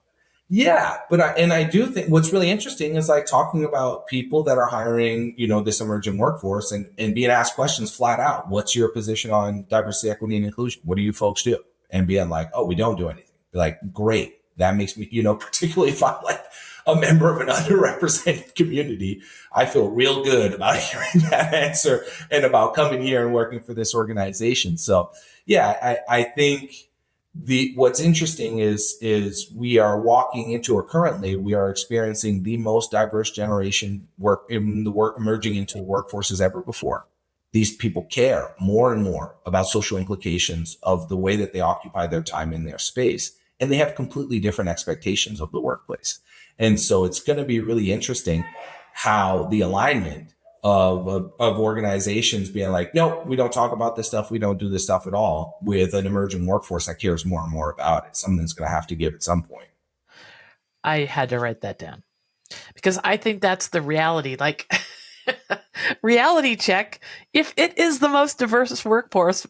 Yeah, but I do think what's really interesting is like talking about people that are hiring, this emerging workforce and being asked questions flat out. What's your position on diversity, equity, and inclusion? What do you folks do? And being like, oh, we don't do anything. Like, great. That makes me, particularly if I'm like a member of an underrepresented community, I feel real good about hearing that answer and about coming here and working for this organization. So yeah, I think what's interesting is we are walking into, or currently we are experiencing the most diverse generation emerging into the workforce as ever before. These people care more and more about social implications of the way that they occupy their time in their space, and they have completely different expectations of the workplace. And so it's going to be really interesting how the alignment of organizations being like, no, we don't talk about this stuff. We don't do this stuff at all, with an emerging workforce that cares more and more about it. Something that's going to have to give at some point. I had to write that down because I think that's the reality. Like, reality check. If it is the most diverse workforce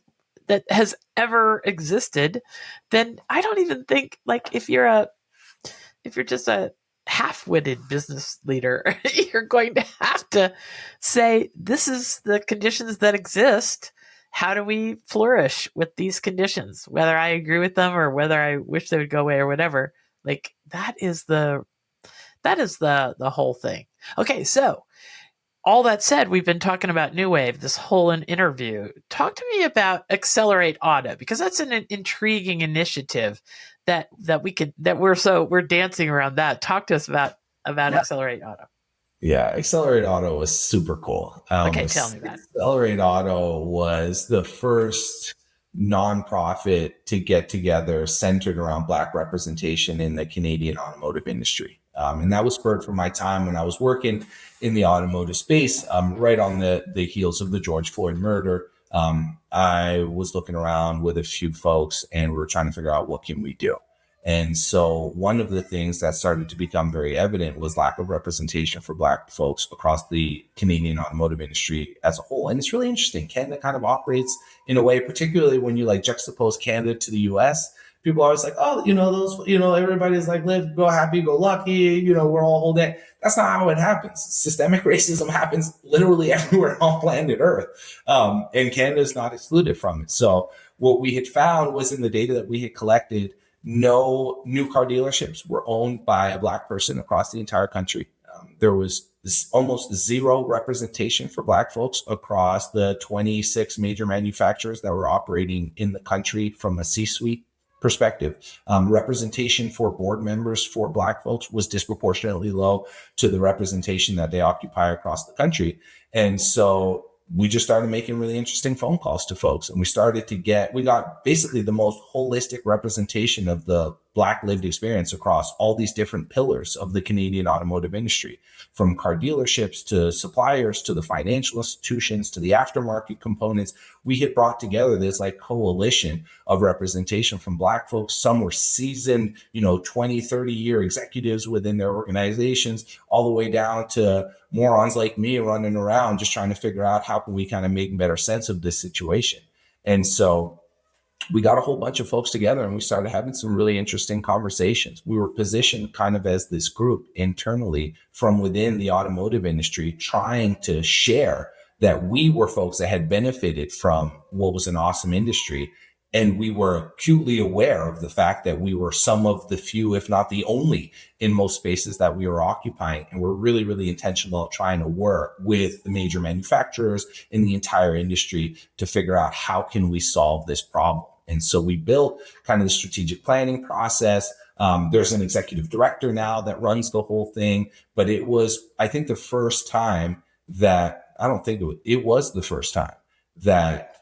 that has ever existed, then I don't even think, like, if you're just a half-witted business leader, you're going to have to say, this is the conditions that exist. How do we flourish with these conditions? Whether I agree with them or whether I wish they would go away or whatever. Like, that is the whole thing. Okay, so all that said, we've been talking about nuwave this whole interview. Talk to me about Accelerate Auto, because that's an intriguing initiative that we're dancing around that. Talk to us about Accelerate Auto. Yeah, Accelerate Auto was super cool. Okay, tell me about it. Accelerate Auto was the first nonprofit to get together centered around Black representation in the Canadian automotive industry. And that was spurred from my time when I was working in the automotive space, right on the heels of the George Floyd murder. I was looking around with a few folks and we were trying to figure out what can we do. And so one of the things that started to become very evident was lack of representation for Black folks across the Canadian automotive industry as a whole. And it's really interesting. Canada kind of operates in a way, particularly when you like juxtapose Canada to the US. People are always like, oh, everybody's like, live, go happy, go lucky, we're all holding. That's not how it happens. Systemic racism happens literally everywhere on planet Earth. And Canada is not excluded from it. So what we had found was in the data that we had collected, no new car dealerships were owned by a Black person across the entire country. There was almost zero representation for Black folks across the 26 major manufacturers that were operating in the country from a C-suite perspective. Representation for board members for Black folks was disproportionately low to the representation that they occupy across the country. And so we just started making really interesting phone calls to folks, and we got basically the most holistic representation of the Black lived experience across all these different pillars of the Canadian automotive industry, from car dealerships to suppliers to the financial institutions to the aftermarket components. We had brought together this like coalition of representation from Black folks. Some were seasoned, 20, 30-year executives within their organizations, all the way down to morons like me running around just trying to figure out how can we kind of make better sense of this situation. And so we got a whole bunch of folks together and we started having some really interesting conversations. We were positioned kind of as this group internally from within the automotive industry, trying to share that we were folks that had benefited from what was an awesome industry. And we were acutely aware of the fact that we were some of the few, if not the only, in most spaces that we were occupying. And we're really, really intentional about trying to work with the major manufacturers in the entire industry to figure out how can we solve this problem. And so we built kind of the strategic planning process. There's an executive director now that runs the whole thing. But it was, I think, the first time that, it was the first time that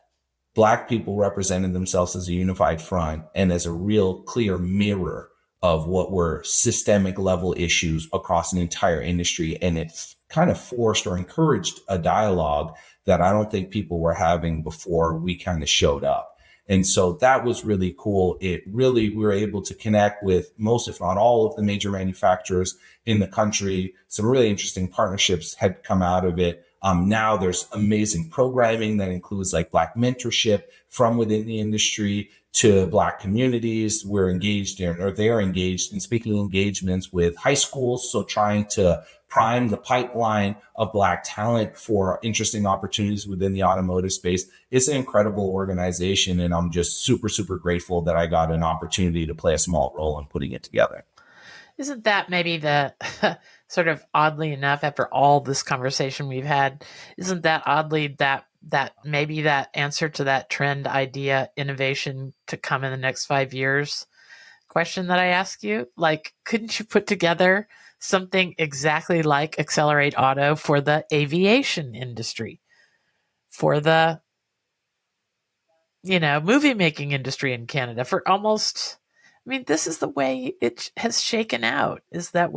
Black people represented themselves as a unified front and as a real clear mirror of what were systemic level issues across an entire industry. And it kind of forced or encouraged a dialogue that I don't think people were having before we kind of showed up. And so that was really cool. We were able to connect with most, if not all, of the major manufacturers in the country. Some really interesting partnerships had come out of it. Now there's amazing programming that includes like Black mentorship from within the industry to Black communities. They're engaged in speaking engagements with high schools. So trying to prime the pipeline of Black talent for interesting opportunities within the automotive space. It's an incredible organization. And I'm just super, super grateful that I got an opportunity to play a small role in putting it together. Isn't that maybe the sort of oddly enough, after all this conversation we've had, isn't that oddly that maybe that answer to that trend idea, innovation to come in the next 5 years question that I ask you? Like, couldn't you put together something exactly like Accelerate Auto for the aviation industry, for the, movie making industry in Canada, for almost, I mean, this is the way it has shaken out, is that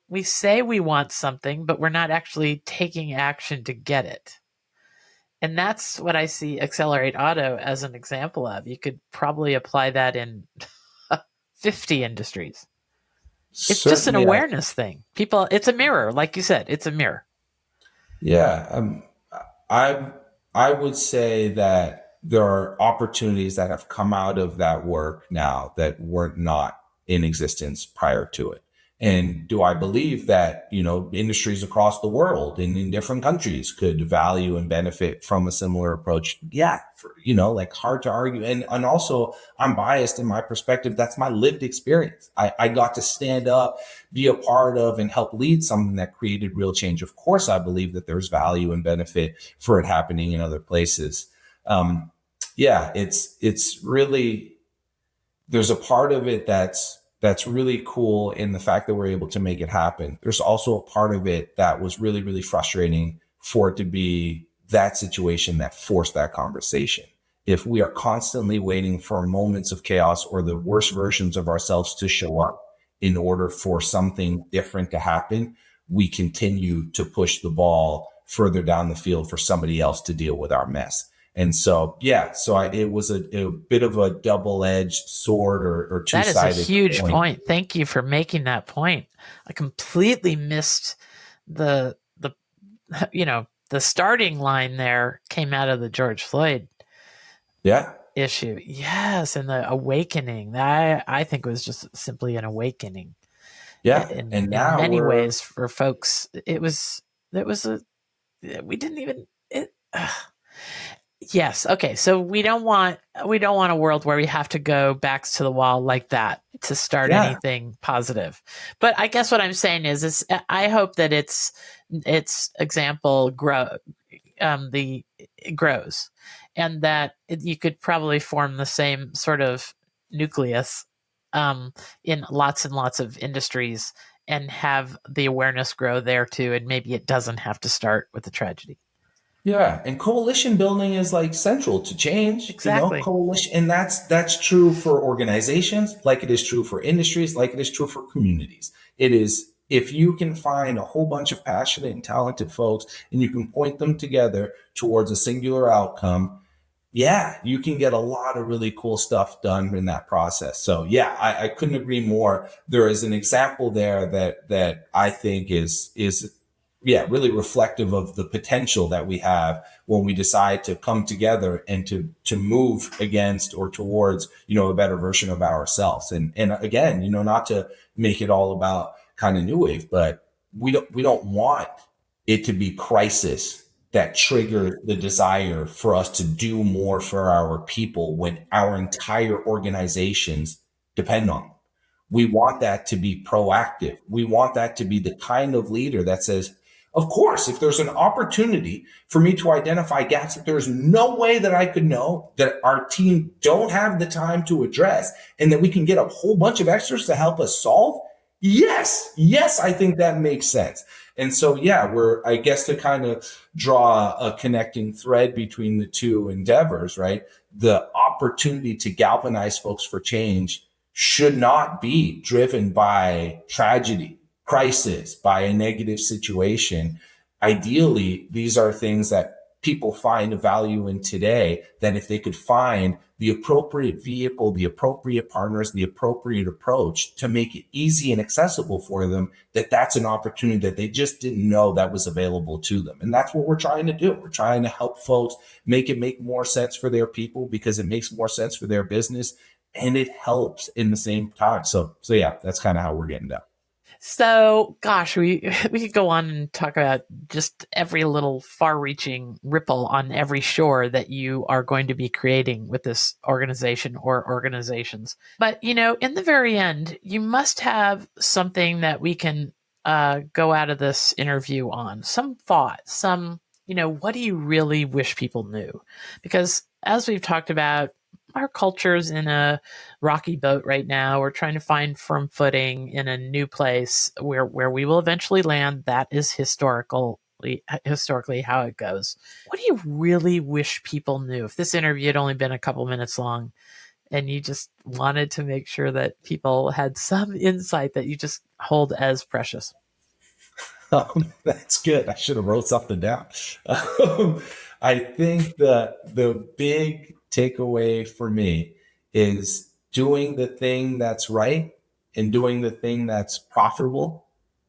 we say we want something, but we're not actually taking action to get it. And that's what I see Accelerate Auto as an example of. You could probably apply that in 50 industries. It's Certainly, just an awareness thing. People, it's a mirror. Like you said, it's a mirror. Yeah. I would say that there are opportunities that have come out of that work now that were not in existence prior to it. And do I believe that, industries across the world and in different countries could value and benefit from a similar approach? Yeah, hard to argue. And also, I'm biased in my perspective. That's my lived experience. I got to stand up, be a part of, and help lead something that created real change. Of course, I believe that there's value and benefit for it happening in other places. It's really, there's a part of it that's really cool in the fact that we're able to make it happen. There's also a part of it that was really, really frustrating for it to be that situation that forced that conversation. If we are constantly waiting for moments of chaos or the worst versions of ourselves to show up in order for something different to happen, we continue to push the ball further down the field for somebody else to deal with our mess. And so, it was a bit of a double-edged sword or two-sided. That is a huge point. Thank you for making that point. I completely missed the starting line there came out of the George Floyd issue. Yes, and the awakening. That I think was just simply an awakening. Yeah, in many ways for folks, we didn't even. Yes. Okay. So we don't want a world where we have to go backs to the wall like that to start anything positive. But I guess what I'm saying is I hope that its example grows, and that you could probably form the same sort of nucleus in lots and lots of industries and have the awareness grow there too. And maybe it doesn't have to start with the tragedy. Yeah, and coalition building is like central to change. Exactly. Coalition, and that's true for organizations, like it is true for industries, like it is true for communities. It is, if you can find a whole bunch of passionate and talented folks and you can point them together towards a singular outcome, you can get a lot of really cool stuff done in that process. So I couldn't agree more. There is an example there that I think is really reflective of the potential that we have when we decide to come together and to move against or towards, a better version of ourselves. And again, not to make it all about kind of new wave, but we don't want it to be crisis that trigger the desire for us to do more for our people when our entire organizations depend on them. We want that to be proactive. We want that to be the kind of leader that says, of course, if there's an opportunity for me to identify gaps that there's no way that I could know, that our team don't have the time to address, and that we can get a whole bunch of extras to help us solve, yes, I think that makes sense. And so, I guess to kind of draw a connecting thread between the two endeavors, right? The opportunity to galvanize folks for change should not be driven by tragedy, crisis, by a negative situation. Ideally, these are things that people find a value in today, that if they could find the appropriate vehicle, the appropriate partners, the appropriate approach to make it easy and accessible for them, that's an opportunity that they just didn't know that was available to them. And that's what we're trying to do. We're trying to help folks make it make more sense for their people, because it makes more sense for their business and it helps in the same time. So yeah, that's kind of how we're getting down. So, gosh, we could go on and talk about just every little far-reaching ripple on every shore that you are going to be creating with this organization or organizations. But, in the very end, you must have something that we can go out of this interview on, some thought, what do you really wish people knew? Because as we've talked about, our culture's in a rocky boat right now. We're trying to find firm footing in a new place where we will eventually land. That is historically how it goes. What do you really wish people knew? If this interview had only been a couple minutes long and you just wanted to make sure that people had some insight that you just hold as precious. That's good. I should have wrote something down. I think the big takeaway for me is doing the thing that's right and doing the thing that's profitable.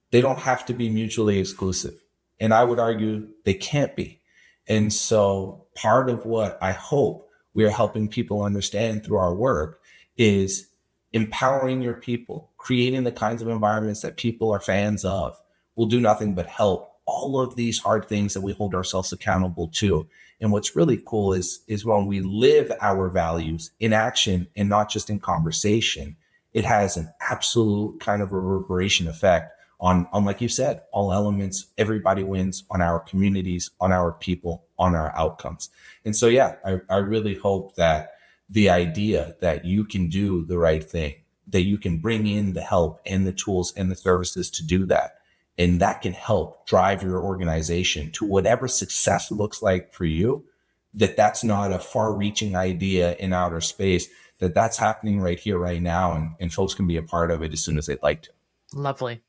They don't have to be mutually exclusive. And I would argue they can't be. And so part of what I hope we are helping people understand through our work is empowering your people, creating the kinds of environments that people are fans of, will do nothing but help all of these hard things that we hold ourselves accountable to. And what's really cool is when we live our values in action and not just in conversation, it has an absolute kind of reverberation effect on, like you said, all elements. Everybody wins, on our communities, on our people, on our outcomes. And so, yeah, I really hope that the idea that you can do the right thing, that you can bring in the help and the tools and the services to do that, and that can help drive your organization to whatever success looks like for you, that's not a far-reaching idea in outer space, that's happening right here, right now, and folks can be a part of it as soon as they'd like to. Lovely.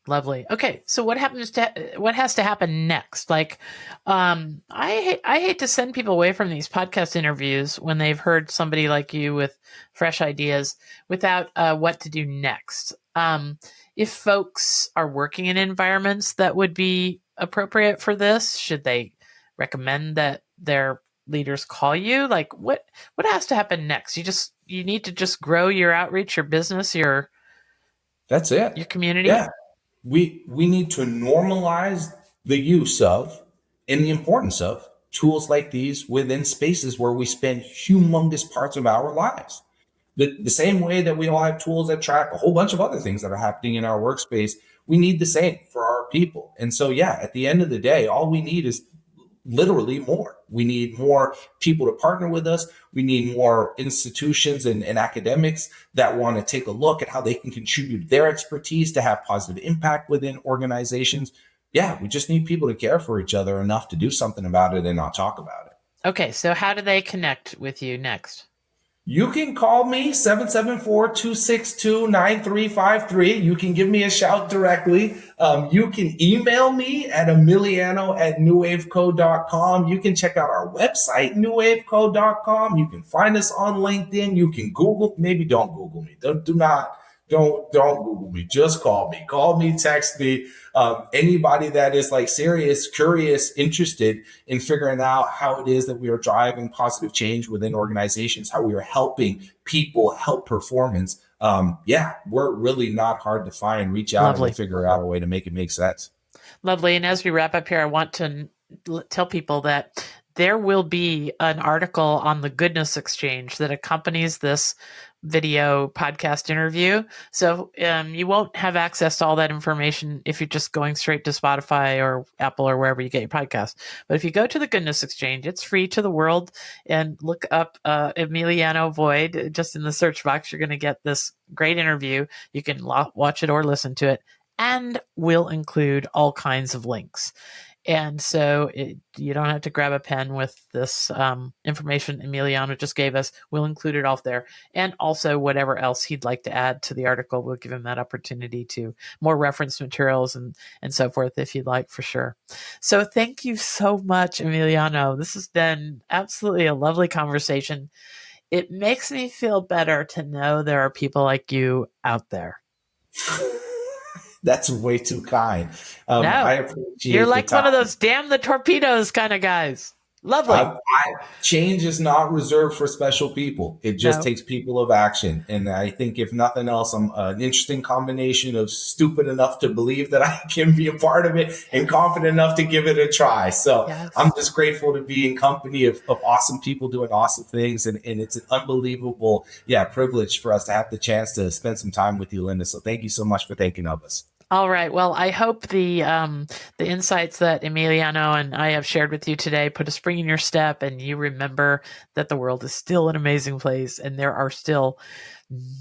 Okay, so what has to happen next? Like, I hate to send people away from these podcast interviews when they've heard somebody like you with fresh ideas without what to do next. If folks are working in environments that would be appropriate for this, should they recommend that their leaders call you? Like, what has to happen next? You need to just grow your outreach, your business, that's it. Your community. Yeah. We need to normalize the use of and the importance of tools like these within spaces where we spend humongous parts of our lives. The same way that we all have tools that track a whole bunch of other things that are happening in our workspace, we need the same for our people. And so, yeah, at the end of the day, all we need is literally more. We need more people to partner with us. We need more institutions and academics that want to take a look at how they can contribute their expertise to have positive impact within organizations. Yeah, we just need people to care for each other enough to do something about it and not talk about it. Okay, so how do they connect with you next? You can call me 774-262-9353. You can give me a shout directly. You can email me at emiliano@nuwaveco.com. You can check out our website, nuwaveco.com. You can find us on LinkedIn. You can Google, maybe don't Google me. Don't Google me. Just call me. Call me, text me. Anybody that is like serious, curious, interested in figuring out how it is that we are driving positive change within organizations, how we are helping people help performance. We're really not hard to find. Reach out and we'll figure out a way to make it make sense. Lovely. And as we wrap up here, I want to tell people that there will be an article on the Goodness Exchange that accompanies this video podcast interview. So you won't have access to all that information if you're just going straight to Spotify or Apple or wherever you get your podcast. But if you go to the Goodness Exchange, it's free to the world, and look up Emiliano Void. Just in the search box, you're going to get this great interview. You can watch it or listen to it, and we'll include all kinds of links. And so you don't have to grab a pen with this information Emiliano just gave us. We'll include it off there. And also whatever else he'd like to add to the article, we'll give him that opportunity to more reference materials and so forth if you'd like, for sure. So thank you so much, Emiliano. This has been absolutely a lovely conversation. It makes me feel better to know there are people like you out there. That's way too kind. No, I appreciate you're like the time. one of those damn the torpedoes kind of guys. Lovely. Change is not reserved for special people. It just takes people of action. And I think if nothing else, I'm an interesting combination of stupid enough to believe that I can be a part of it and confident enough to give it a try. So yes. I'm just grateful to be in company of awesome people doing awesome things. And it's an unbelievable, privilege for us to have the chance to spend some time with you, Linda. So thank you so much for thinking of us. All right. Well, I hope the insights that Emiliano and I have shared with you today put a spring in your step, and you remember that the world is still an amazing place, and there are still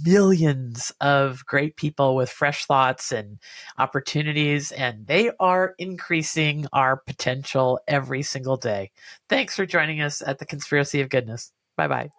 millions of great people with fresh thoughts and opportunities, and they are increasing our potential every single day. Thanks for joining us at the Conspiracy of Goodness. Bye-bye.